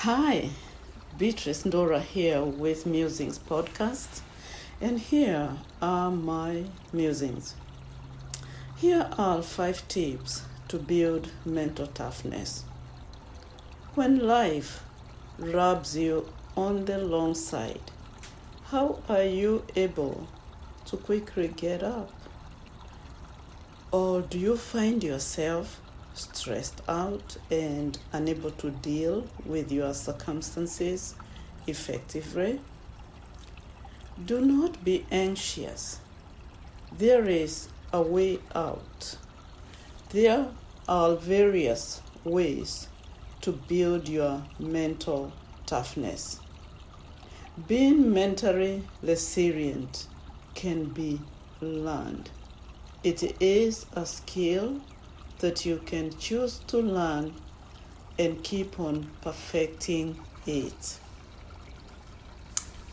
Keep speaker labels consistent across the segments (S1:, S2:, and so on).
S1: Hi, Beatrice Ndora here with Musings Podcast, and here are my musings. Here are 5 tips to build mental toughness. When life rubs you on the long side, how are you able to quickly get up? Or do you find yourself stressed out and unable to deal with your circumstances effectively? Do not be anxious. There is a way out. There are various ways to build your mental toughness. Being mentally resilient can be learned. It is a skill that you can choose to learn and keep on perfecting it.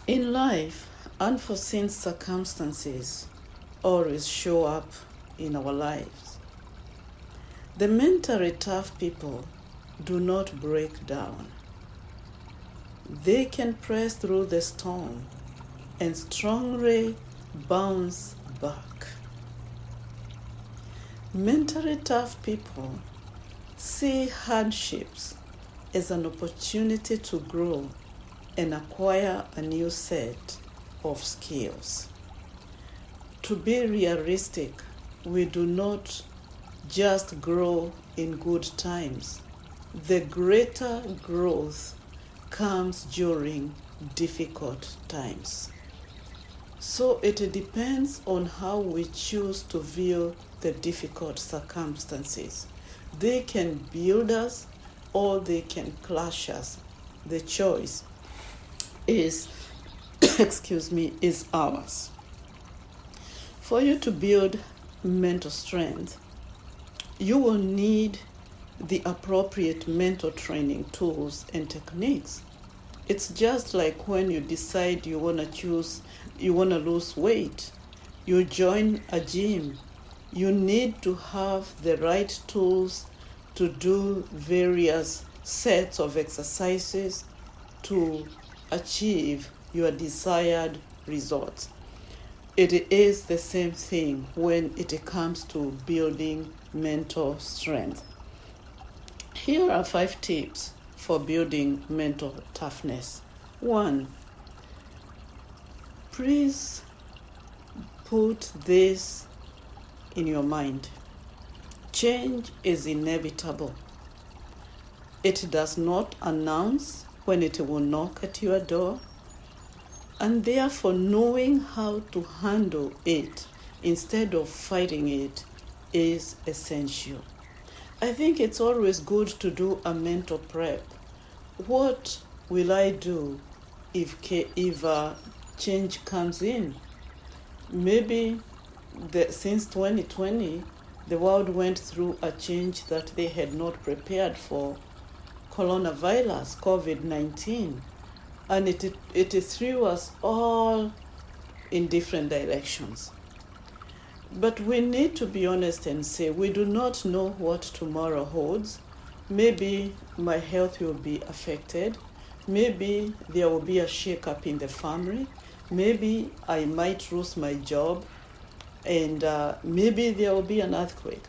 S1: In life, unforeseen circumstances always show up in our lives. The mentally tough people do not break down. They can press through the storm and strongly bounce back. Mentally tough people see hardships as an opportunity to grow and acquire a new set of skills. To be realistic, we do not just grow in good times. The greater growth comes during difficult times. So it depends on how we choose to view the difficult circumstances. They can build us or they can crush us. The choice is, is ours. For you to build mental strength, you will need the appropriate mental training tools and techniques. It's just like when you decide you want to lose weight. You join a gym. You need to have the right tools to do various sets of exercises to achieve your desired results. It is the same thing when it comes to building mental strength. Here are 5 tips for building mental toughness. 1. Please put this in your mind. Change is inevitable. It does not announce when it will knock at your door, and therefore knowing how to handle it instead of fighting it is essential. I think it's always good to do a mental prep. What will I do if change comes in? Maybe since 2020, the world went through a change that they had not prepared for, coronavirus, COVID-19, and it threw us all in different directions. But we need to be honest and say we do not know what tomorrow holds. Maybe my health will be affected. Maybe there will be a shake-up in the family. Maybe I might lose my job. And maybe there will be an earthquake.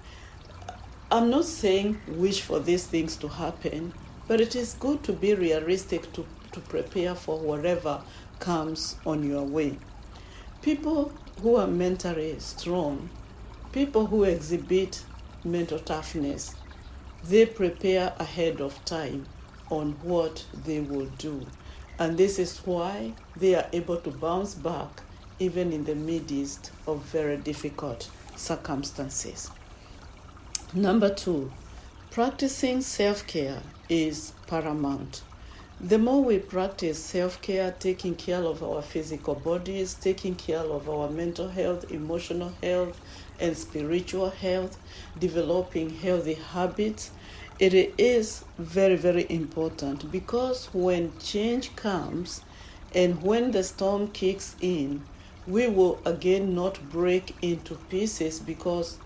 S1: I'm not saying wish for these things to happen, but it is good to be realistic to prepare for whatever comes on your way. People who are mentally strong, people who exhibit mental toughness, they prepare ahead of time on what they will do. And this is why they are able to bounce back even in the midst of very difficult circumstances. Number 2, practicing self-care is paramount. The more we practice self-care, taking care of our physical bodies, taking care of our mental health, emotional health, and spiritual health, developing healthy habits, it is very, very important, because when change comes and when the storm kicks in, we will again not break into pieces because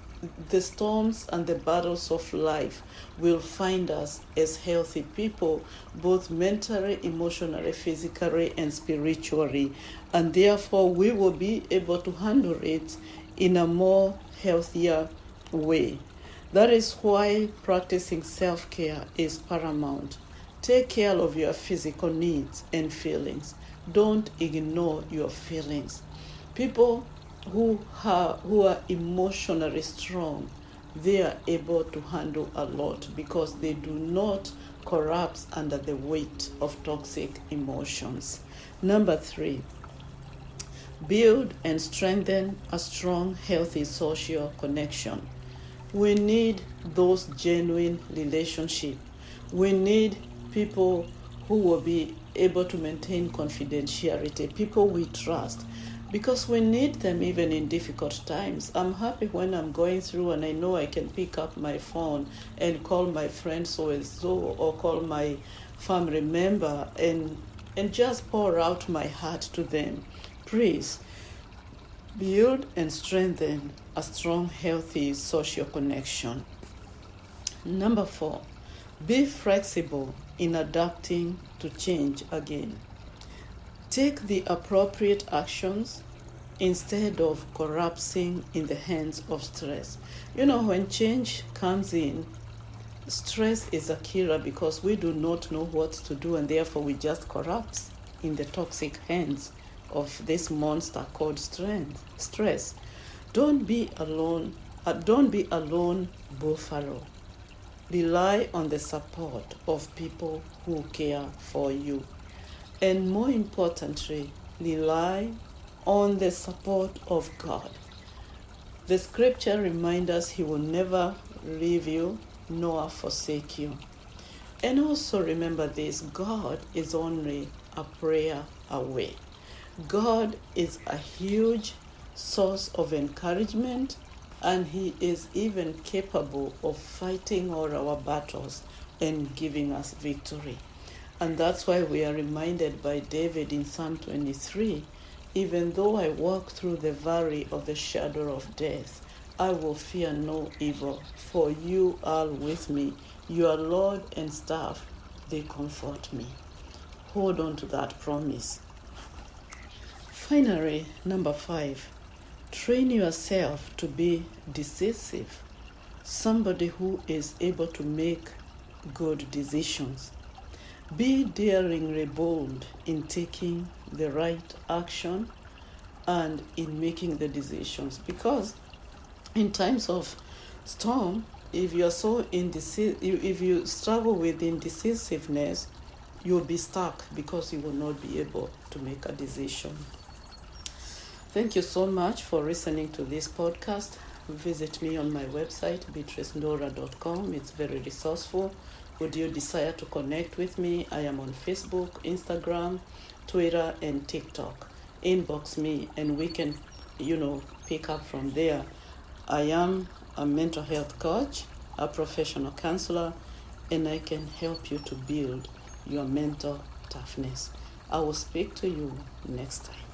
S1: the storms and the battles of life will find us as healthy people, both mentally, emotionally, physically, and spiritually. And therefore, we will be able to handle it in a more healthier way. That is why practicing self-care is paramount. Take care of your physical needs and feelings. Don't ignore your feelings. People who are emotionally strong, they are able to handle a lot because they do not collapse under the weight of toxic emotions. Number 3, build and strengthen a strong, healthy social connection. We need those genuine relationships. We need people who will be able to maintain confidentiality, people we trust, because we need them even in difficult times. I'm happy when I'm going through and I know I can pick up my phone and call my friend so-and-so or call my family member and just pour out my heart to them. Please, build and strengthen a strong, healthy social connection. Number 4, be flexible in adapting to change again. Take the appropriate actions instead of collapsing in the hands of stress. When change comes in, stress is a killer because we do not know what to do, and therefore we just collapse in the toxic hands of this monster called stress. Don't be alone. Don't be alone, buffalo. Rely on the support of people who care for you. And more importantly, rely on the support of God. The scripture reminds us He will never leave you nor forsake you. And also remember this, God is only a prayer away. God is a huge source of encouragement, and He is even capable of fighting all our battles and giving us victory. And that's why we are reminded by David in Psalm 23, even though I walk through the valley of the shadow of death, I will fear no evil, for you are with me. Your Lord and staff, they comfort me. Hold on to that promise. Finally, number 5, train yourself to be decisive, somebody who is able to make good decisions. Be daringly bold in taking the right action and in making the decisions, because in times of storm, if you struggle with indecisiveness, you'll be stuck because you will not be able to make a decision. Thank you so much for listening to this podcast. Visit me on my website, beatricendora.com. It's very resourceful. Would you desire to connect with me? I am on Facebook, Instagram, Twitter, and TikTok. Inbox me and we can, pick up from there. I am a mental health coach, a professional counselor, and I can help you to build your mental toughness. I will speak to you next time.